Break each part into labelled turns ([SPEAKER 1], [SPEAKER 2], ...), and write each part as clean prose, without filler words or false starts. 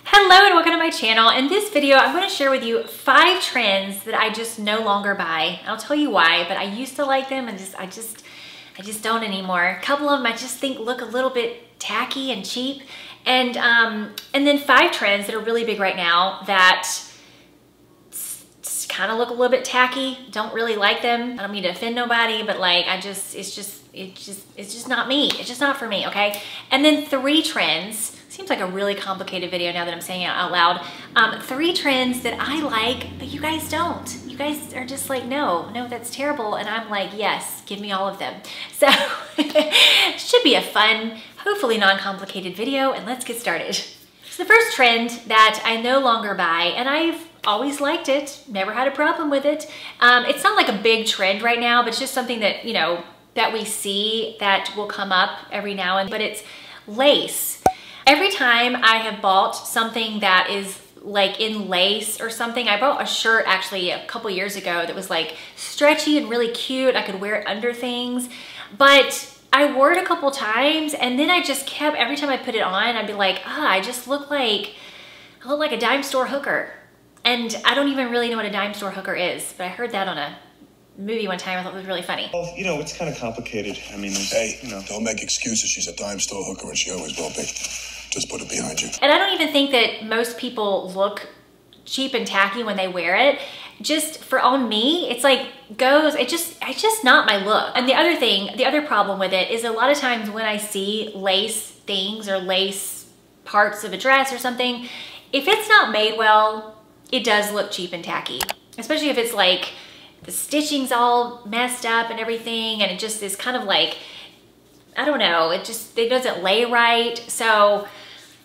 [SPEAKER 1] Hello and welcome to my channel. In this video, I'm going to share with you 5 trends that I just no longer buy. I'll tell you why, but I used to like them and I just don't anymore. A couple of them I just think look a little bit tacky and cheap. And then 5 trends that are really big right now that kind of look a little bit tacky. Don't really like them. I don't mean to offend nobody, but like it's just not me. It's just not for me, okay? And then 3 trends. Seems like a really complicated video now that I'm saying it out loud. 3 trends that I like, but you guys don't. You guys are just like, no, that's terrible. And I'm like, yes, give me all of them. So it should be a fun, hopefully non-complicated video, and let's get started. So the first trend that I no longer buy, and I've always liked it, never had a problem with it. It's not like a big trend right now, but it's just something that, you know, that we see that will come up every now and then, but it's lace. Every time I have bought something that is like in lace or something, I bought a shirt actually a couple years ago that was like stretchy and really cute. I could wear it under things, but I wore it a couple times and then I just kept, every time I put it on, I'd be like, I just look like, I look like a dime store hooker. And I don't even really know what a dime store hooker is, but I heard that on a movie one time. I thought it was really funny.
[SPEAKER 2] Well, you know, it's kind of complicated. I mean,
[SPEAKER 3] hey,
[SPEAKER 2] you know,
[SPEAKER 3] don't make excuses. She's a dime store hooker and she always will be. Just put it behind you.
[SPEAKER 1] And I don't even think that most people look cheap and tacky when they wear it. Just for on me, it's like it's just not my look. And the other problem with it is a lot of times when I see lace things or lace parts of a dress or something, if it's not made well, it does look cheap and tacky. Especially if it's like the stitching's all messed up and everything, and it just is kind of like, I don't know, it doesn't lay right. So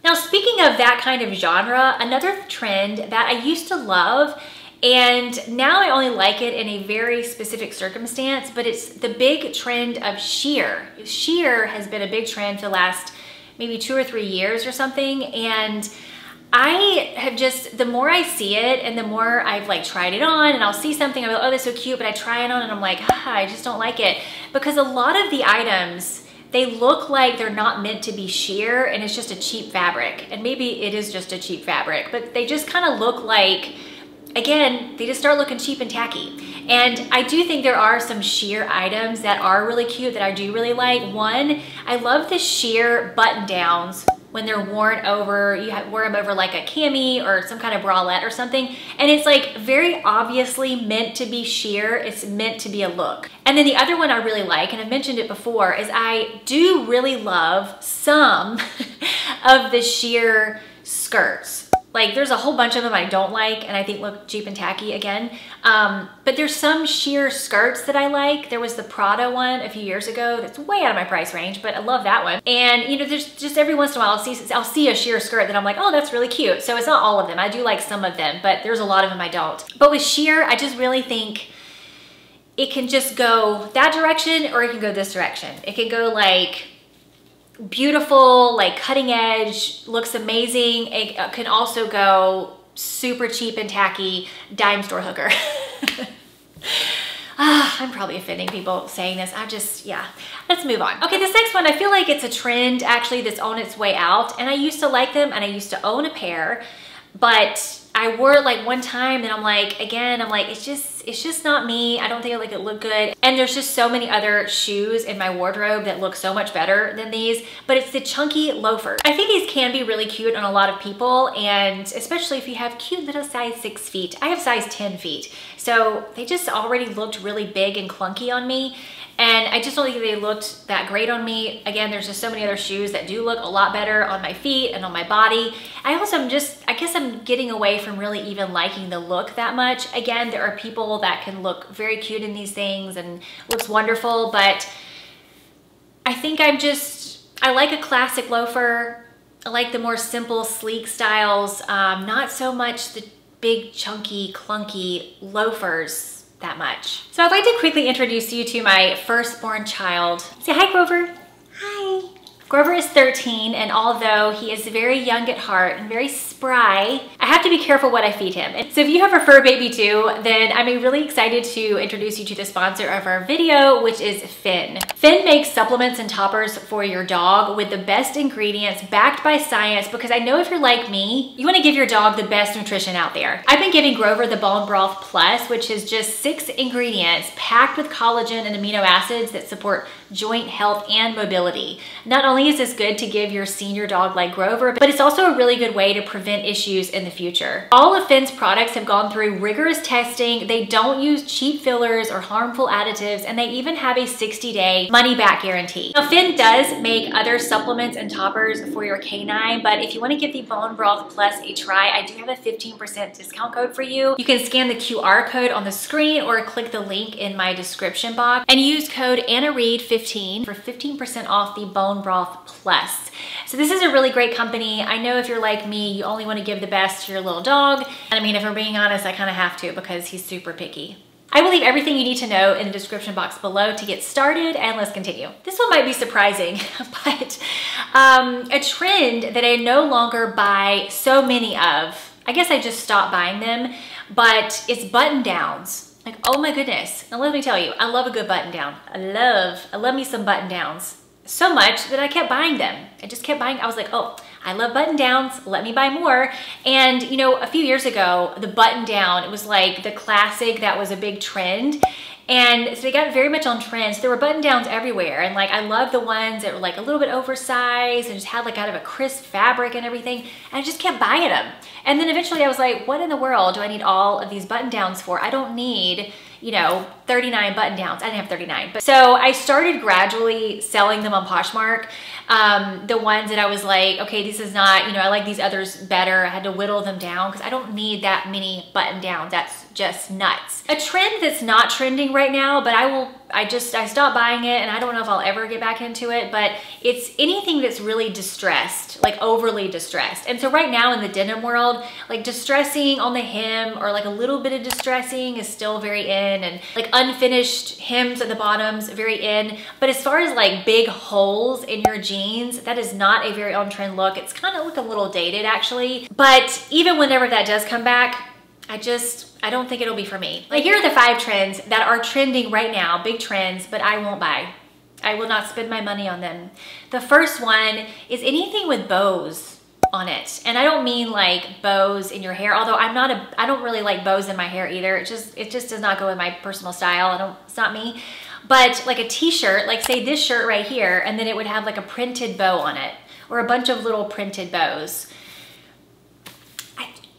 [SPEAKER 1] now speaking of that kind of genre, another trend that I used to love, and now I only like it in a very specific circumstance, but it's the big trend of sheer. Sheer has been a big trend for the last maybe 2 or 3 years or something, and I have just, the more I see it and the more I've like tried it on, and I'll see something, I'm like, oh, that's so cute, but I try it on and I'm like, I just don't like it. Because a lot of the items, they look like they're not meant to be sheer and it's just a cheap fabric. And maybe it is just a cheap fabric, but they just kind of look like, again, they just start looking cheap and tacky. And I do think there are some sheer items that are really cute that I do really like. One, I love the sheer button downs when they're worn over, you wear them over like a cami or some kind of bralette or something, and it's like very obviously meant to be sheer. It's meant to be a look. And then the other one I really like, and I've mentioned it before, is I do really love some of the sheer skirts. Like there's a whole bunch of them I don't like and I think look cheap and tacky again. But there's some sheer skirts that I like. There was the Prada one a few years ago that's way out of my price range, but I love that one. And you know, there's just every once in a while I'll see a sheer skirt that I'm like, oh, that's really cute. So it's not all of them. I do like some of them, but there's a lot of them I don't. But with sheer, I just really think it can just go that direction or it can go this direction. It can go like beautiful, like cutting edge, looks amazing. It can also go super cheap and tacky, dime store hooker. I'm probably offending people saying this. Yeah, let's move on. Okay, this next one, I feel like it's a trend actually that's on its way out, and I used to like them and I used to own a pair, but I wore it like one time and I'm like, again, I'm like, it's just not me. I don't think I like it look good. And there's just so many other shoes in my wardrobe that look so much better than these, but it's the chunky loafers. I think these can be really cute on a lot of people, and especially if you have cute little size 6 feet. I have size 10 feet. So they just already looked really big and clunky on me. And I just don't think they looked that great on me. Again, there's just so many other shoes that do look a lot better on my feet and on my body. I guess I'm getting away from really even liking the look that much. Again, there are people that can look very cute in these things and looks wonderful, but I think I like a classic loafer. I like the more simple, sleek styles, not so much the big, chunky, clunky loafers that much. So I'd like to quickly introduce you to my firstborn child. Say hi, Grover.
[SPEAKER 4] Hi.
[SPEAKER 1] Grover is 13, and although he is very young at heart and very spry, I have to be careful what I feed him. So if you have a fur baby too, then I'm really excited to introduce you to the sponsor of our video, which is Finn. Finn makes supplements and toppers for your dog with the best ingredients backed by science, because I know if you're like me, you want to give your dog the best nutrition out there. I've been giving Grover the Bone Broth Plus, which is just 6 ingredients packed with collagen and amino acids that support joint health and mobility. Not only is this good to give your senior dog like Grover, but it's also a really good way to prevent issues in the future. All of Finn's products have gone through rigorous testing. They don't use cheap fillers or harmful additives, and they even have a 60-day money-back guarantee. Now, Finn does make other supplements and toppers for your canine, but if you want to give the Bone Broth Plus a try, I do have a 15% discount code for you. You can scan the QR code on the screen or click the link in my description box and use code AnnaReed15 for 15% off the Bone Broth Plus. So this is a really great company. I know if you're like me, you only want to give the best to your little dog. And I mean, if I'm being honest, I kind of have to because he's super picky. I will leave everything you need to know in the description box below to get started, and let's continue. This one might be surprising, but a trend that I no longer buy so many of, I guess I just stopped buying them, but it's button downs. Like, oh my goodness. Now let me tell you, I love a good button down. I love me some button downs. So much that I kept buying them. I just kept buying. I was like, oh, I love button downs. Let me buy more. And you know, a few years ago, the button down, it was like the classic that was a big trend. And so they got very much on trend. So there were button downs everywhere. And like, I love the ones that were like a little bit oversized and just had like kind of a crisp fabric and everything. And I just kept buying them. And then eventually I was like, what in the world do I need all of these button downs for? I don't need, you know, 39 button downs. I didn't have 39. But so I started gradually selling them on Poshmark. The ones that I was like, okay, this is not, you know, I like these others better. I had to whittle them down because I don't need that many button downs. That's just nuts. A trend that's not trending right now, but I stopped buying it, and I don't know if I'll ever get back into it, but it's anything that's really distressed, like overly distressed. And so right now in the denim world, like distressing on the hem or like a little bit of distressing is still very in, and like unfinished hems at the bottoms, very in. But as far as like big holes in your jeans, that is not a very on-trend look. It's kind of look a little dated actually. But even whenever that does come back, I don't think it'll be for me. Like, here are the 5 trends that are trending right now, big trends, but I won't buy. I will not spend my money on them. The first one is anything with bows on it. And I don't mean like bows in your hair, although I don't really like bows in my hair either. It just does not go with my personal style. It's not me. But like a t-shirt, like say this shirt right here, and then it would have like a printed bow on it or a bunch of little printed bows.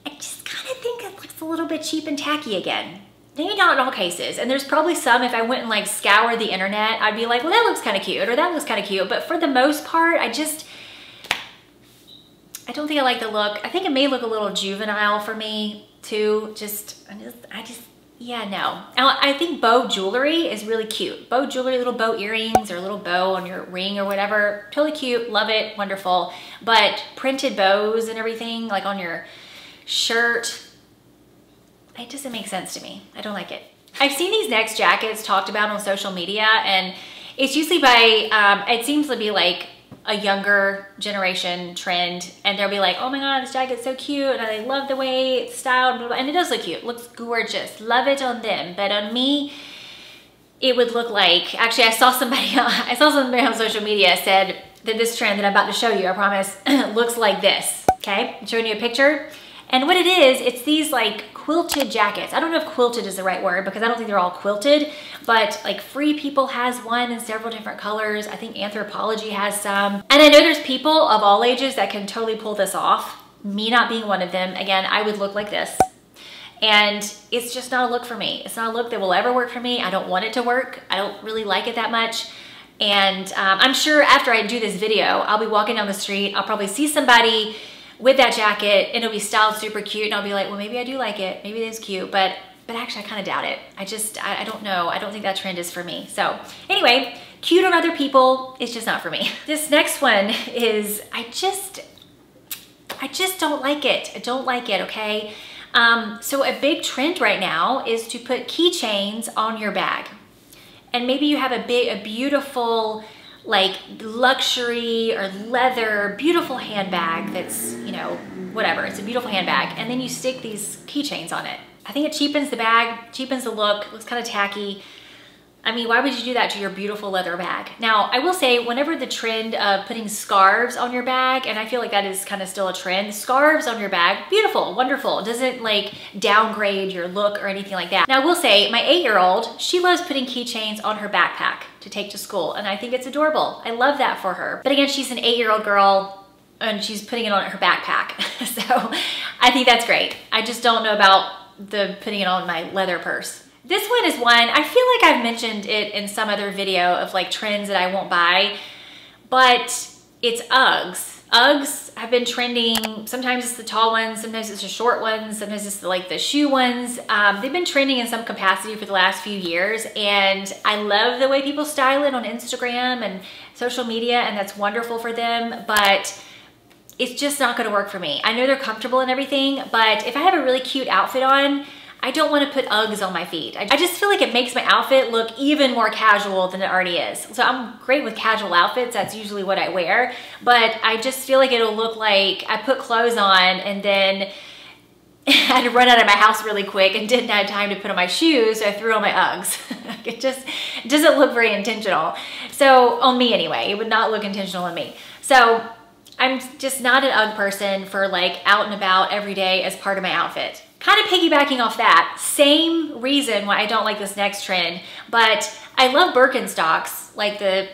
[SPEAKER 1] I just kind of think it looks a little bit cheap and tacky again. Maybe not in all cases. And there's probably some, if I went and like scoured the internet, I'd be like, well, that looks kind of cute, or that looks kind of cute. But for the most part, I don't think I like the look. I think it may look a little juvenile for me too. Yeah, no. I think bow jewelry is really cute. Bow jewelry, little bow earrings or a little bow on your ring or whatever. Totally cute, love it, wonderful. But printed bows and everything, like on your shirt, it doesn't make sense to me. I don't like it. I've seen these Next jackets talked about on social media, and it's usually by, it seems to be like a younger generation trend, and they'll be like, oh my god, this jacket's so cute, and I love the way it's styled, blah, blah, and it does look cute, looks gorgeous, love it on them. But on me, it would look like, actually I saw somebody on social media said that this trend that I'm about to show you, I promise, looks like this. Okay, I'm showing you a picture. And what it is, it's these like quilted jackets. I don't know if quilted is the right word because I don't think they're all quilted, but like Free People has one in several different colors. I think Anthropologie has some. And I know there's people of all ages that can totally pull this off. Me not being one of them. Again, I would look like this. And it's just not a look for me. It's not a look that will ever work for me. I don't want it to work. I don't really like it that much. And I'm sure after I do this video, I'll be walking down the street. I'll probably see somebody with that jacket and it'll be styled super cute, and I'll be like, well, maybe I do like it. Maybe it is cute, but actually I kind of doubt it. I don't know. I don't think that trend is for me. So anyway, cute on other people, it's just not for me. This next one is, I just don't like it. I don't like it, okay? So a big trend right now is to put keychains on your bag. And maybe you have a beautiful like luxury or leather, beautiful handbag that's, you know, whatever, it's a beautiful handbag, and then you stick these keychains on it. I think it cheapens the bag, cheapens the look, looks kind of tacky. I mean, why would you do that to your beautiful leather bag? Now, I will say, whenever the trend of putting scarves on your bag, and I feel like that is kind of still a trend, scarves on your bag, beautiful, wonderful. It doesn't like downgrade your look or anything like that. Now, I will say, my 8-year-old, she loves putting keychains on her backpack to take to school, and I think it's adorable. I love that for her. But again, she's an 8-year-old girl, and she's putting it on her backpack. So I think that's great. I just don't know about the putting it on my leather purse. This one is one, I feel like I've mentioned it in some other video of like trends that I won't buy, but it's Uggs. Uggs have been trending. Sometimes it's the tall ones, sometimes it's the short ones, sometimes it's like the shoe ones. They've been trending in some capacity for the last few years, and I love the way people style it on Instagram and social media, and that's wonderful for them, but it's just not gonna work for me. I know they're comfortable and everything, but if I have a really cute outfit on, I don't want to put Uggs on my feet. I just feel like it makes my outfit look even more casual than it already is. So I'm great with casual outfits. That's usually what I wear. But I just feel like it'll look like I put clothes on and then I had to run out of my house really quick and didn't have time to put on my shoes, so I threw on my Uggs. It just doesn't look very intentional. So on me anyway, it would not look intentional on me. So I'm just not an Ugg person for like out and about every day as part of my outfit. Kind of piggybacking off that, same reason why I don't like this next trend, but I love Birkenstocks, like the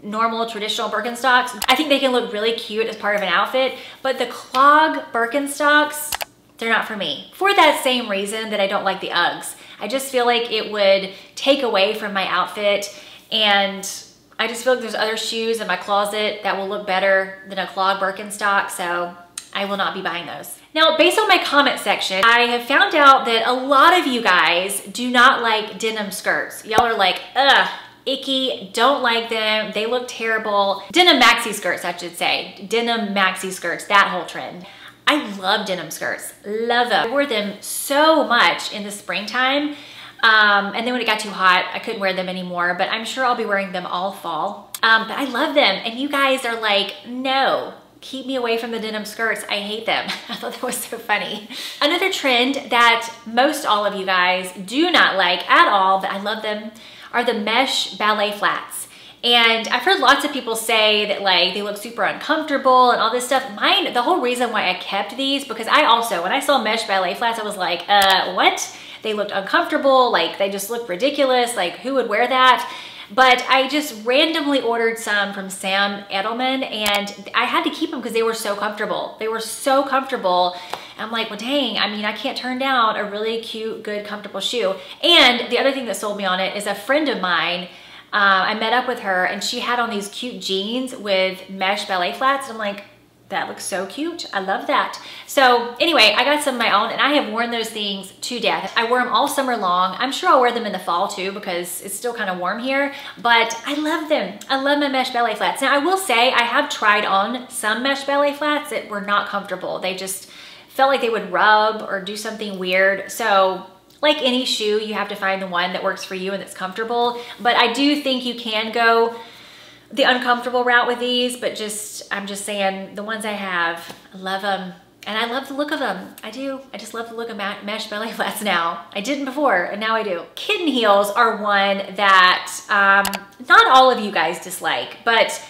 [SPEAKER 1] normal traditional Birkenstocks. I think they can look really cute as part of an outfit, but the clog Birkenstocks, they're not for me. For that same reason that I don't like the Uggs. I just feel like it would take away from my outfit, and I just feel like there's other shoes in my closet that will look better than a clog Birkenstock, so I will not be buying those. Now, based on my comment section, I have found out that a lot of you guys do not like denim skirts. Y'all are like, ugh, icky, don't like them, they look terrible. Denim maxi skirts, I should say. Denim maxi skirts, that whole trend. I love denim skirts, love them. I wore them so much in the springtime, and then when it got too hot, I couldn't wear them anymore, but I'm sure I'll be wearing them all fall. But I love them, and you guys are like, no. Keep me away from the denim skirts. I hate them. I thought that was so funny. Another trend that most all of you guys do not like at all, but I love them, are the mesh ballet flats. And I've heard lots of people say that like they look super uncomfortable and all this stuff. The whole reason why I kept these, because I also, when I saw mesh ballet flats, I was like, what? They looked uncomfortable, like they just looked ridiculous, like who would wear that? But I just randomly ordered some from Sam Edelman, and I had to keep them because they were so comfortable. They were so comfortable. I'm like, well, dang, I mean, I can't turn down a really cute, good, comfortable shoe. And the other thing that sold me on it is a friend of mine, I met up with her and she had on these cute jeans with mesh ballet flats. And I'm like, that looks so cute. I love that. So anyway, I got some of my own and I have worn those things to death. I wear them all summer long. I'm sure I'll wear them in the fall too because it's still kind of warm here, but I love them. I love my mesh ballet flats. Now I will say I have tried on some mesh ballet flats that were not comfortable. They just felt like they would rub or do something weird. So like any shoe, you have to find the one that works for you and that's comfortable. But I do think you can go the uncomfortable route with these, but I'm just saying the ones I have, I love them. And I love the look of them. I do. I just love the look of mesh belly flats now. I didn't before, and now I do. Kitten heels are one that not all of you guys dislike, but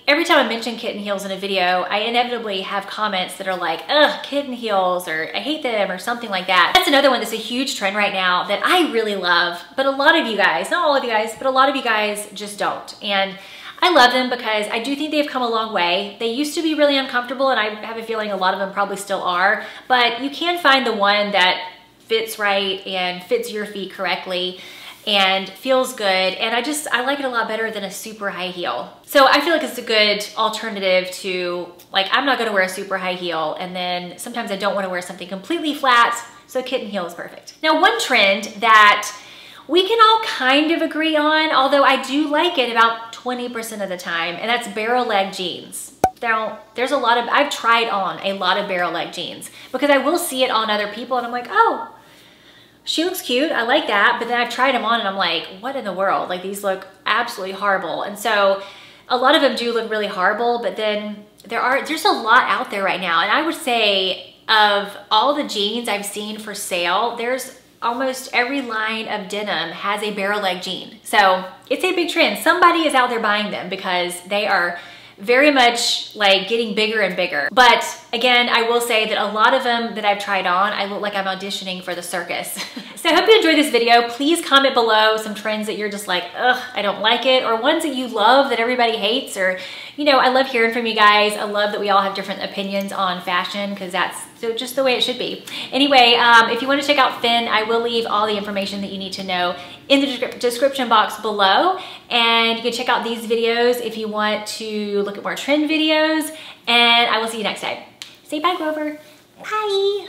[SPEAKER 1] every time I mention kitten heels in a video, I inevitably have comments that are like, ugh, kitten heels, or I hate them, or something like that. That's another one that's a huge trend right now that I really love, but a lot of you guys, not all of you guys, but a lot of you guys just don't. And I love them because I do think they've come a long way. They used to be really uncomfortable, and I have a feeling a lot of them probably still are, but you can find the one that fits right and fits your feet correctly and feels good, and I like it a lot better than a super high heel. So I feel like it's a good alternative to, like, I'm not gonna wear a super high heel, and then sometimes I don't wanna wear something completely flat, so kitten heel is perfect. Now, one trend that we can all kind of agree on, although I do like it about 20% of the time, and that's barrel leg jeans. There's a lot of, I've tried on a lot of barrel leg jeans because I will see it on other people and I'm like, oh, she looks cute, I like that, but then I've tried them on and I'm like, what in the world? Like these look absolutely horrible. And so a lot of them do look really horrible, but then there's a lot out there right now. And I would say of all the jeans I've seen for sale, there's almost every line of denim has a barrel leg jean. So it's a big trend. Somebody is out there buying them because they are very much like getting bigger and bigger. But again, I will say that a lot of them that I've tried on, I look like I'm auditioning for the circus. So I hope you enjoyed this video. Please comment below some trends that you're just like, ugh, I don't like it, or ones that you love that everybody hates, or, you know, I love hearing from you guys. I love that we all have different opinions on fashion because that's just the way it should be. Anyway, if you want to check out Finn, I will leave all the information that you need to know in the description box below. And you can check out these videos if you want to look at more trend videos. And I will see you next time. Say bye, Grover. Bye.